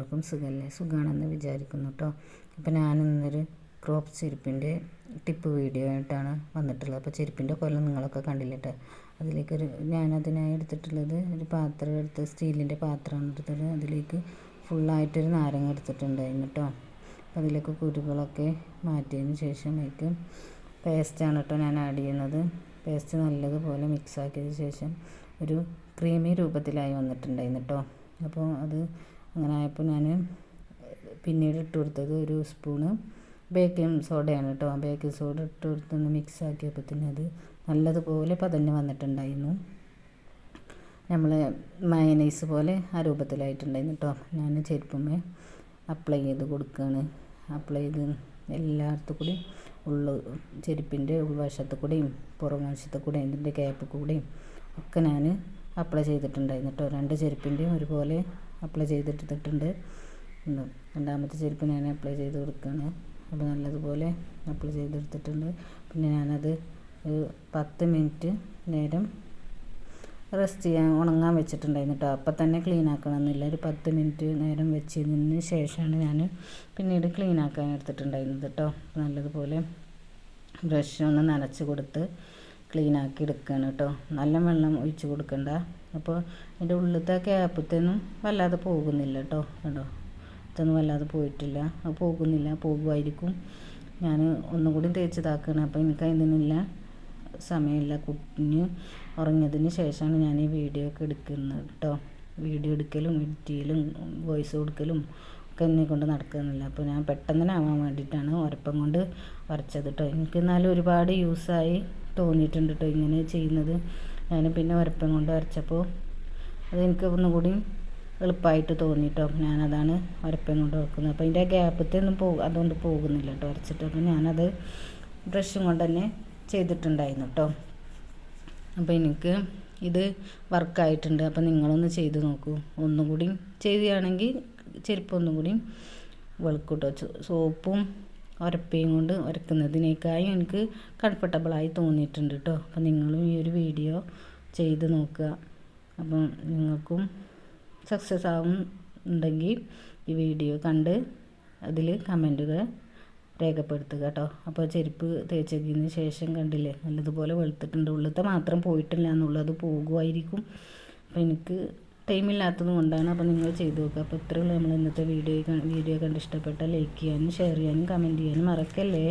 എല്ലാവർക്കും സുഖമാണെന്ന് വിചാരിക്കുന്നു കേട്ടോ. അപ്പോൾ ഞാനിന്നൊരു ക്രോപ്പ് ചെരുപ്പിൻ്റെ ടിപ്പ് വീഡിയോ ആയിട്ടാണ് വന്നിട്ടുള്ളത്. അപ്പോൾ ചെരുപ്പിൻ്റെ കൊല്ലം നിങ്ങളൊക്കെ കണ്ടില്ല കേട്ടോ. ഞാനതിനായി എടുത്തിട്ടുള്ളത് ഒരു പാത്രം എടുത്ത് സ്റ്റീലിൻ്റെ പാത്രമാണ് എടുത്തത്. അതിലേക്ക് ഫുള്ളായിട്ടൊരു നാരങ്ങ എടുത്തിട്ടുണ്ടായിരുന്നു കേട്ടോ. അതിലേക്ക് കുരുകളൊക്കെ മാറ്റിയതിന് ശേഷം അതിലേക്ക് പേസ്റ്റാണ് കേട്ടോ ഞാൻ ആഡ് ചെയ്യുന്നത്. പേസ്റ്റ് നല്ലതുപോലെ മിക്സാക്കിയതിന് ശേഷം ഒരു ക്രീമി രൂപത്തിലായി വന്നിട്ടുണ്ടായിരുന്നു കേട്ടോ. അപ്പോൾ അത് അങ്ങനെ ആയപ്പോൾ ഞാൻ പിന്നീട് ഇട്ട് കൊടുത്തത് ഒരു സ്പൂണ് ബേക്കിംഗ് സോഡയാണ് കേട്ടോ. ബേക്കിംഗ് സോഡ ഇട്ട് കൊടുത്തൊന്ന് മിക്സ് ആക്കിയപ്പോൾ തന്നെ അത് നല്ലതുപോലെ പതഞ്ഞ് വന്നിട്ടുണ്ടായിരുന്നു. നമ്മൾ മയനൈസ് പോലെ ആ രൂപത്തിലായിട്ടുണ്ടായിരുന്നു കേട്ടോ. ഞാൻ ചെരുപ്പുമ്മേ അപ്ലൈ ചെയ്ത് കൊടുക്കുകയാണ്. അപ്ലൈ ചെയ്ത് എല്ലായിടത്തു കൂടി ചെരുപ്പിൻ്റെ ഉൾവശത്തു കൂടെയും പുറം വശത്തു കൂടെയും ഇതിൻ്റെ ക്യാപ്പ് കൂടെയും ഒക്കെ ഞാൻ അപ്ലൈ ചെയ്തിട്ടുണ്ടായിരുന്നു കേട്ടോ. രണ്ട് ചെരുപ്പിൻ്റെയും ഒരുപോലെ അപ്ലൈ ചെയ്തിട്ടിട്ടുണ്ട്. രണ്ടാമത്തെ ചെരുപ്പ് ഞാൻ അപ്ലൈ ചെയ്ത് കൊടുക്കുകയാണ്. അപ്പോൾ നല്ലതുപോലെ അപ്ലൈ ചെയ്തെടുത്തിട്ടുണ്ട്. പിന്നെ ഞാനത് 10 മിനിറ്റ് നേരം റെസ്റ്റ് ചെയ്യാൻ ഉണങ്ങാൻ വെച്ചിട്ടുണ്ടായിരുന്നു കേട്ടോ. അപ്പം തന്നെ ക്ലീൻ ആക്കണമെന്നില്ല. ഒരു 10 മിനിറ്റ് നേരം വെച്ചതിന് ശേഷമാണ് ഞാൻ പിന്നീട് ക്ലീൻ ആക്കാൻ എടുത്തിട്ടുണ്ടായിരുന്നത് കേട്ടോ. നല്ലതുപോലെ ബ്രഷ് ഒന്ന് നനച്ച് കൊടുത്ത് ക്ലീൻ ആക്കി എടുക്കുകയാണ് കേട്ടോ. നല്ല വെള്ളം ഒഴിച്ച് കൊടുക്കണ്ട. അപ്പോൾ അതിൻ്റെ ഉള്ളിലത്തെ ക്യാപ്പത്തൊന്നും വല്ലാതെ പോകുന്നില്ല കേട്ടോ. കേട്ടോ, ഇതൊന്നും വല്ലാതെ പോയിട്ടില്ല. അത് പോകുമായിരിക്കും. ഞാൻ ഒന്നുകൂടി തേച്ചതാക്കുകയാണ്. അപ്പോൾ എനിക്ക് അതിനുള്ള സമയമില്ല. കുഞ്ഞ് ഉറങ്ങിയതിന് ശേഷമാണ് ഞാൻ ഈ വീഡിയോ ഒക്കെ എടുക്കുന്നത് കേട്ടോ. വീഡിയോ എടുക്കലും എഡിറ്റ് ചെയ്യലും വോയിസ് കൊടുക്കലും ഒക്കെ എന്നെ കൊണ്ട് നടക്കുന്നില്ല. അപ്പോൾ ഞാൻ പെട്ടെന്ന് ആവാൻ വേണ്ടിയിട്ടാണ് ഉരപ്പം കൊണ്ട് വരച്ചത് കേട്ടോ. എനിക്ക് എന്നാലും ഒരുപാട് യൂസായി തോന്നിയിട്ടുണ്ട് കേട്ടോ ഇങ്ങനെ ചെയ്യുന്നത്. ഞാൻ പിന്നെ ഉരപ്പം കൊണ്ട് വരച്ചപ്പോൾ അതെനിക്ക് ഒന്നുകൂടി എളുപ്പമായിട്ട് തോന്നി കേട്ടോ. ഞാനതാണ് ഉരപ്പം കൊണ്ട് വരക്കുന്നത്. അപ്പോൾ അതിൻ്റെ ഗ്യാപ്പത്തൊന്നും അതുകൊണ്ട് പോകുന്നില്ല കേട്ടോ വരച്ചിട്ട്. അപ്പോൾ ഞാനത് ബ്രഷും കൊണ്ട് തന്നെ ചെയ്തിട്ടുണ്ടായിരുന്നു കേട്ടോ. അപ്പോൾ എനിക്ക് ഇത് വർക്കായിട്ടുണ്ട്. അപ്പോൾ നിങ്ങളൊന്ന് ചെയ്ത് നോക്കൂ. ഒന്നും കൂടി ചെയ്യുകയാണെങ്കിൽ ചെരുപ്പ് ഒന്നും കൂടി വെളുക്കും കേട്ടോ. സോപ്പും ഉരപ്പയും കൊണ്ട് ഉരക്കുന്നതിനേക്കാളും എനിക്ക് കംഫർട്ടബിളായി തോന്നിയിട്ടുണ്ട് കേട്ടോ. അപ്പോൾ നിങ്ങളും ഈ ഒരു വീഡിയോ ചെയ്ത് നോക്കുക. അപ്പം നിങ്ങൾക്കും സക്സസ് ആവുന്നുണ്ടെങ്കിൽ ഈ വീഡിയോ കണ്ട് അതിൽ കമൻറ്റുകൾ രേഖപ്പെടുത്തുക കേട്ടോ. അപ്പോൾ ചെരുപ്പ് തേച്ചതിന് ശേഷം കണ്ടില്ലേ നല്ലതുപോലെ വെളുത്തിട്ടുണ്ട്. ഉള്ളിലത്തെ മാത്രം പോയിട്ടില്ല എന്നുള്ളത് പോകുമായിരിക്കും. അപ്പോൾ എനിക്ക് ടൈമില്ലാത്തത് കൊണ്ടാണ്. അപ്പോൾ നിങ്ങൾ ചെയ്ത് നോക്കുക. അപ്പോൾ ഇത്രയുള്ളൂ നമ്മൾ ഇന്നത്തെ വീഡിയോ കണ്ട് ഇഷ്ടപ്പെട്ടാൽ ലൈക്ക് ചെയ്യാനും ഷെയർ ചെയ്യാനും കമൻറ്റ് ചെയ്യാനും മറക്കല്ലേ.